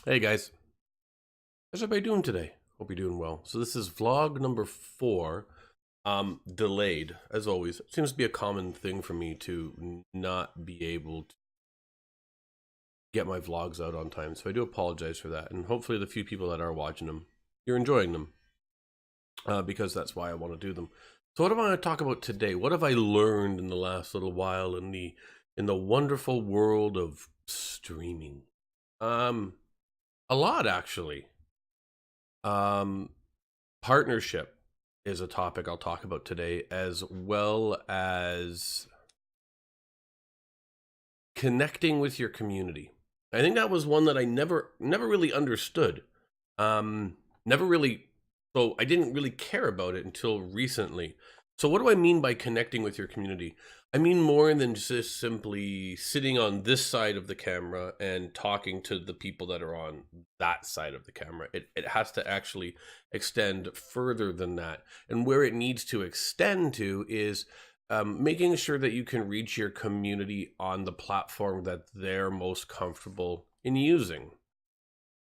Hey guys, how's everybody doing today? Hope you're doing well. So this is vlog number 4, delayed as always. It seems to be a common thing for me to not be able to get my vlogs out on time. So I do apologize for that. And hopefully the few people that are watching them, you're enjoying them, because that's why I want to do them. So what am I going to talk about today? What have I learned in the last little while in the wonderful world of streaming? A lot actually. Um, Partnership is a topic I'll talk about today, as well as connecting with your community. I think that was one that I never really understood. Never really, so I didn't really care about it until recently. So what do I mean by connecting with your community? I mean more than just simply sitting on this side of the camera and talking to the people that are on that side of the camera. It has to actually extend further than that. And where it needs to extend to is making sure that you can reach your community on the platform that they're most comfortable in using.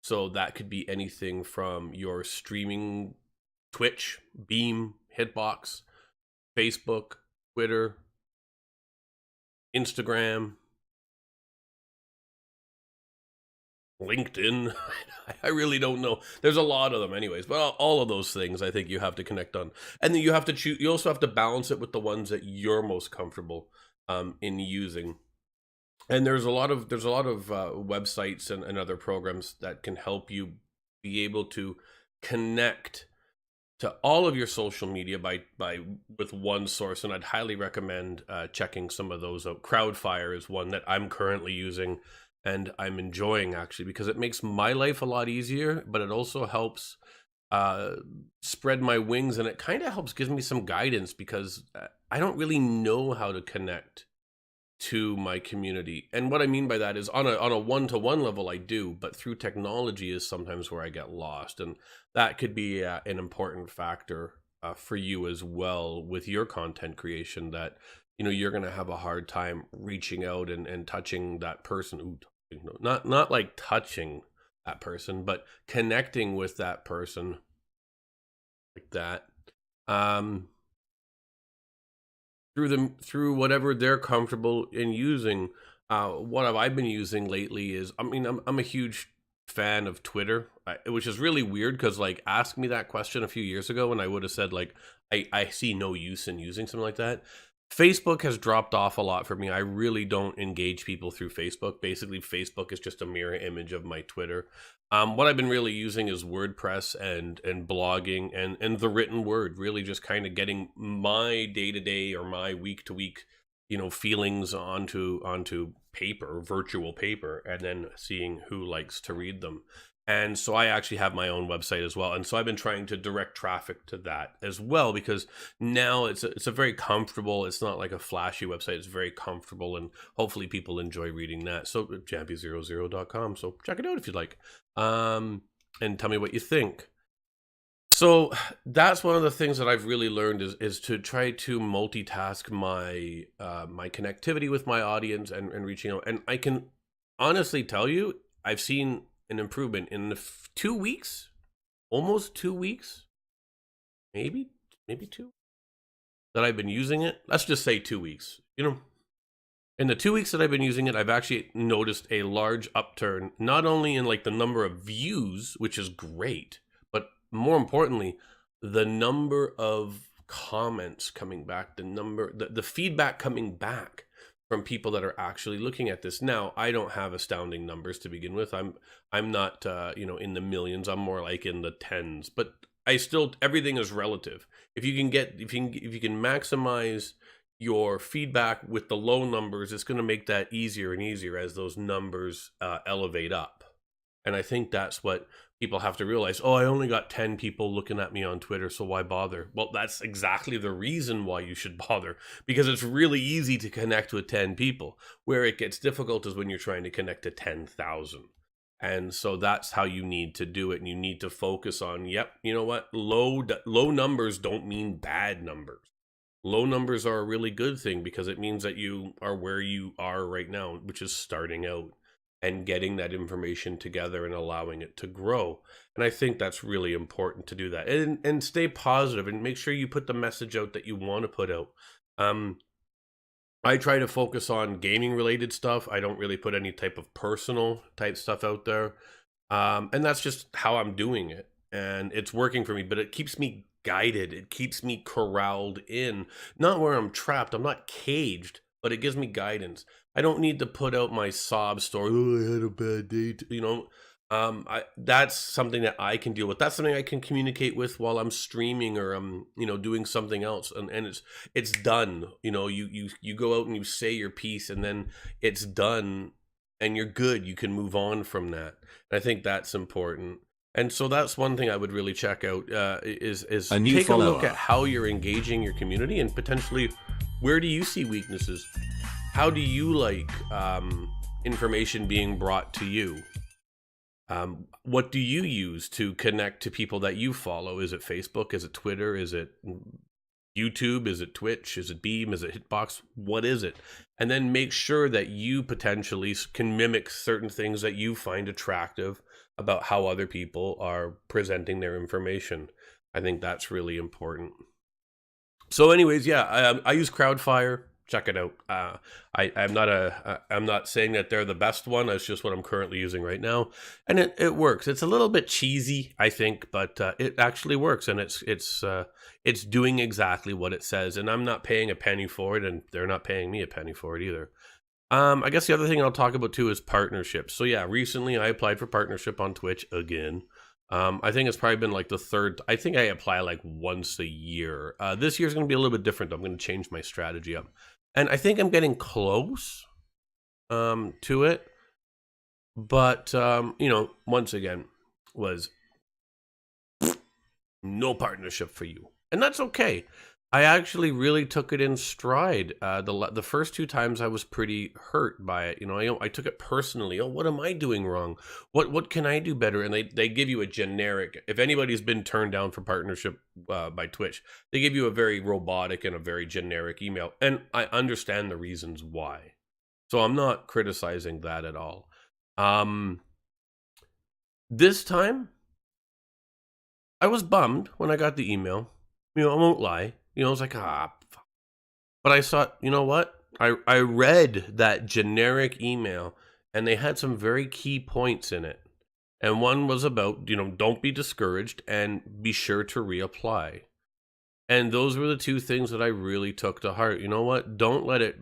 So that could be anything from your streaming Twitch, Beam, Hitbox, Facebook, Twitter, Instagram, LinkedIn. I really don't know. There's a lot of them anyways, but all of those things I think you have to connect on. And then you have to choose, you also have to balance it with the ones that you're most comfortable in using. And there's a lot of websites and other programs that can help you be able to connect to all of your social media by with one source. And I'd highly recommend checking some of those out. Crowdfire is one that I'm currently using and I'm enjoying, actually, because it makes my life a lot easier, but it also helps spread my wings, and it kind of helps give me some guidance, because I don't really know how to connect to my community. And what I mean by that is on a one-to-one level I do, but through technology is sometimes where I get lost, and that could be an important factor for you as well with your content creation, that you're going to have a hard time reaching out and touching that person. Ooh, not like touching that person, but connecting with that person like that. Through whatever they're comfortable in using. What have I been using lately is, I mean, I'm a huge fan of Twitter, which is really weird, because like, ask me that question a few years ago and I would have said like, I see no use in using something like that. Facebook has dropped off a lot for me. I really don't engage people through Facebook. Basically, Facebook is just a mirror image of my Twitter. What I've been really using is WordPress and blogging and the written word, really just kind of getting my day-to-day or my week-to-week, feelings onto paper, virtual paper, and then seeing who likes to read them. And so I actually have my own website as well. And so I've been trying to direct traffic to that as well, because now it's a very comfortable, it's not like a flashy website. It's very comfortable, and hopefully people enjoy reading that. So jampy00.com. So check it out if you'd like. And tell me what you think. So that's one of the things that I've really learned is to try to multitask my my connectivity with my audience and reaching out. And I can honestly tell you, I've seen an improvement in the 2 weeks, almost 2 weeks, maybe 2, that I've been using it. Let's just say 2 weeks. In the 2 weeks that I've been using it, I've actually noticed a large upturn, not only in like the number of views, which is great, but more importantly, the number of comments coming back, the feedback coming back from people that are actually looking at this. Now, I don't have astounding numbers to begin with. I'm not in the millions. I'm more like in the tens, but everything is relative. If you can maximize your feedback with the low numbers, it's going to make that easier and easier as those numbers elevate up. And I think that's what people have to realize. Oh, I only got 10 people looking at me on Twitter, so why bother? Well, that's exactly the reason why you should bother, because it's really easy to connect with 10 people. Where it gets difficult is when you're trying to connect to 10,000. And so that's how you need to do it. And you need to focus on, yep, you know what? Low numbers don't mean bad numbers. Low numbers are a really good thing, because it means that you are where you are right now, which is starting out. and getting that information together and allowing it to grow. And I think that's really important to do that, and stay positive and make sure you put the message out that you want to put out. Um, I try to focus on gaming related stuff. I don't really put any type of personal type stuff out there. And that's just how I'm doing it. And it's working for me, but it keeps me guided. It keeps me corralled in, not where I'm trapped. I'm not caged, but it gives me guidance. I don't need to put out my sob story. Oh, I had a bad day. That's something that I can deal with. That's something I can communicate with while I'm streaming or I'm, doing something else. And it's done. You go out and you say your piece and then it's done and you're good. You can move on from that. And I think that's important. And so that's one thing I would really check out is A new take a look follower. at how you're engaging your community and potentially where do you see weaknesses? How do you like information being brought to you? What do you use to connect to people that you follow? Is it Facebook? Is it Twitter? Is it YouTube? Is it Twitch? Is it Beam? Is it Hitbox? What is it? And then make sure that you potentially can mimic certain things that you find attractive about how other people are presenting their information. I think that's really important. So anyways, yeah, I use Crowdfire. Check it out. I'm not saying that they're the best one. It's just what I'm currently using right now, and it works. It's a little bit cheesy, I think, but it actually works, and it's doing exactly what it says. And I'm not paying a penny for it, and they're not paying me a penny for it either. I guess the other thing I'll talk about too is partnerships. So yeah, recently I applied for partnership on Twitch again. I think it's probably been like the third. I think I apply like once a year. This year's going to be a little bit different. I'm going to change my strategy up. And I think I'm getting close to it. But, once again, was no partnership for you. And that's okay. I actually really took it in stride. The first two times I was pretty hurt by it. I took it personally. Oh, what am I doing wrong? What can I do better? And they give you a generic. If anybody's been turned down for partnership by Twitch, they give you a very robotic and a very generic email. And I understand the reasons why. So I'm not criticizing that at all. This time, I was bummed when I got the email. I won't lie. I was like, fuck. But I thought, you know what? I read that generic email and they had some very key points in it. And one was about, don't be discouraged and be sure to reapply. And those were the two things that I really took to heart. You know what? Don't let it,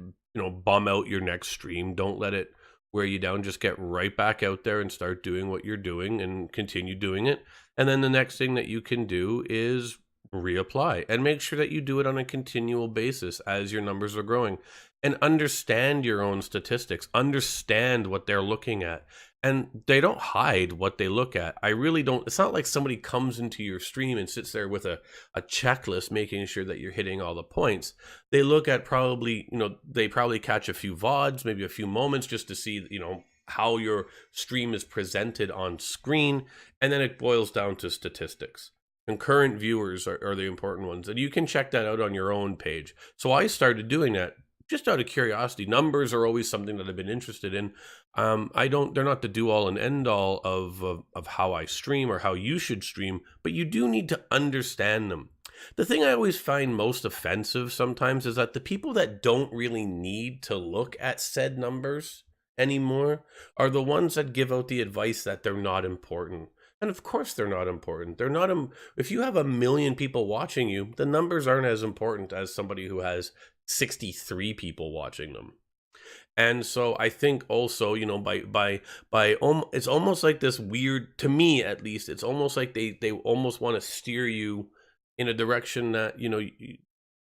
bum out your next stream. Don't let it wear you down. Just get right back out there and start doing what you're doing and continue doing it. And then the next thing that you can do is reapply and make sure that you do it on a continual basis as your numbers are growing, and understand your own statistics, understand what they're looking at. And they don't hide what they look at. I really don't. It's not like somebody comes into your stream and sits there with a checklist making sure that you're hitting all the points. They look at they probably catch a few VODs, maybe a few moments just to see, how your stream is presented on screen. And then it boils down to statistics. And current viewers are the important ones. And you can check that out on your own page. So I started doing that just out of curiosity. Numbers are always something that I've been interested in. They're not the do all and end all of how I stream or how you should stream, but you do need to understand them. The thing I always find most offensive sometimes is that the people that don't really need to look at said numbers anymore are the ones that give out the advice that they're not important. And of course they're not important. They're not. If you have 1 million people watching you, the numbers aren't as important as somebody who has 63 people watching them. And so I think also, it's almost like this weird, to me at least, it's almost like they almost want to steer you in a direction that,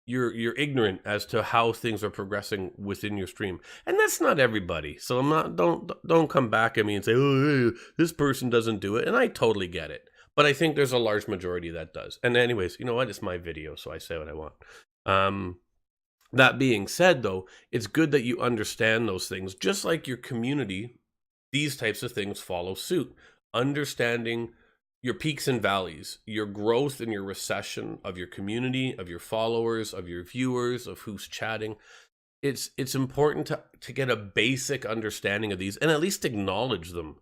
you're ignorant as to how things are progressing within your stream. And that's not everybody. So don't come back at me and say, oh, hey, this person doesn't do it. And I totally get it. But I think there's a large majority that does. And anyways, you know what? It's my video, so I say what I want. That being said, though, it's good that you understand those things. Just like your community, these types of things follow suit. Understanding your peaks and valleys, your growth and your recession of your community, of your followers, of your viewers, of who's chatting. it's important to get a basic understanding of these and at least acknowledge them.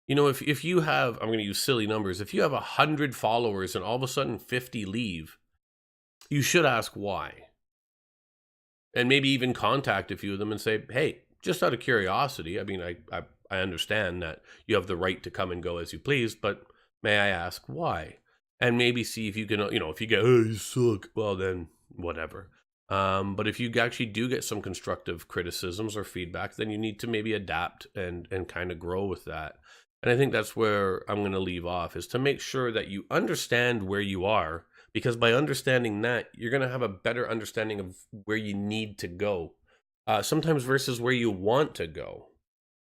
You know, if you have, I'm going to use silly numbers, if you have 100 followers and all of a sudden 50 leave, you should ask why. And maybe even contact a few of them and say, hey, just out of curiosity, I mean, I understand that you have the right to come and go as you please, but may I ask why? And maybe see if you can, you know, if you get, oh, you suck, well then, whatever. But if you actually do get some constructive criticisms or feedback, then you need to maybe adapt and kind of grow with that. And I think that's where I'm going to leave off, is to make sure that you understand where you are, because by understanding that, you're going to have a better understanding of where you need to go, sometimes versus where you want to go.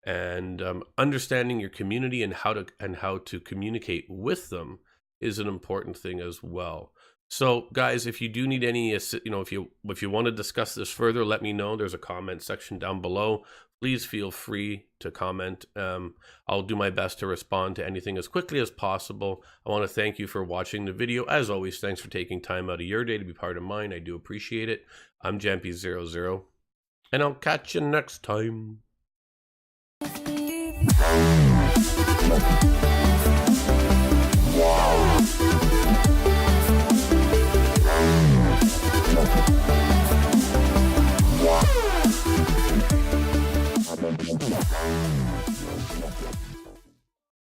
And understanding your community and how to communicate with them is an important thing as well. So guys, if you do need any, you know, if you want to discuss this further, let me know. There's a comment section down below. Please feel free to comment. I'll do my best to respond to anything as quickly as possible. I want to thank you for watching the video. As always, thanks for taking time out of your day to be part of mine. I do appreciate it. I'm Jampy00, and I'll catch you next time.